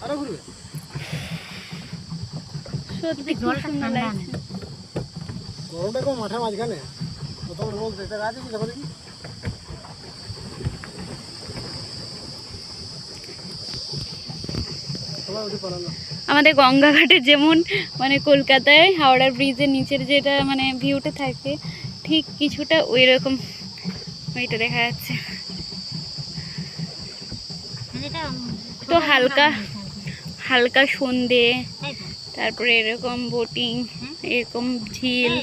আরো ঘুরবে সত্যি জলটা ঠান্ডা না। গরমটা কম মাঠের মাঝখানে প্রথম রোদ দিতে আছে কি দেখো দেখি সবাই উঠে পালালো। আমাদের গঙ্গাঘাটে যেমন মানে কলকাতায় হাওড়া ব্রিজের নিচের যেটা মানে ভিউটা থাকে ঠিক কিছুটা ওই রকম ওইটা দেখা যাচ্ছে। তো হালকা হালকা সন্ধে, তারপরে এরকম বোটিং, এরকম ঝিল,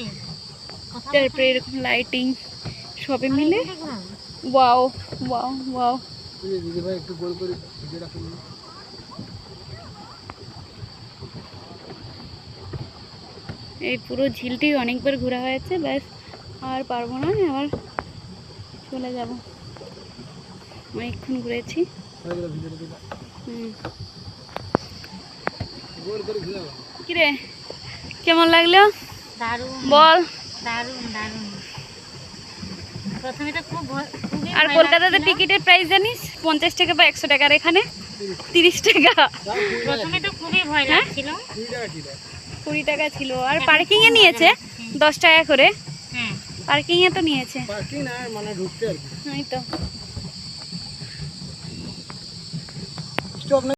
তারপরে এরকম লাইটিং সবে মিলে ওয়াও ওয়াও ওয়াও। দিদি ভাই একটু গোল করে ভিডিওটা করুন। এই পুরো ঝিলটি অনেকবার ঘোরা হয়েছে, ব্যাস আর পারবো না, আবার চলে যাব। অনেকক্ষণ ঘুরেছি। কিরে কেমন লাগলো? দারুণ বল। দারুণ দারুণ। প্রথমে তো খুবই আর কলকাতাতে টিকিটের প্রাইস জানিস 50 টাকা বা 100 টাকা, আর এখানে 30 টাকা। প্রথমে তো খুবই ভয় লাগছিল। 20 টাকা ছিল, আর পার্কিং এ নিয়েছে 10 টাকা করে। হ্যাঁ পার্কিং এ তো নিয়েছে। পার্কিং না মানে ঢুকতে আর কি। এই তো স্টপ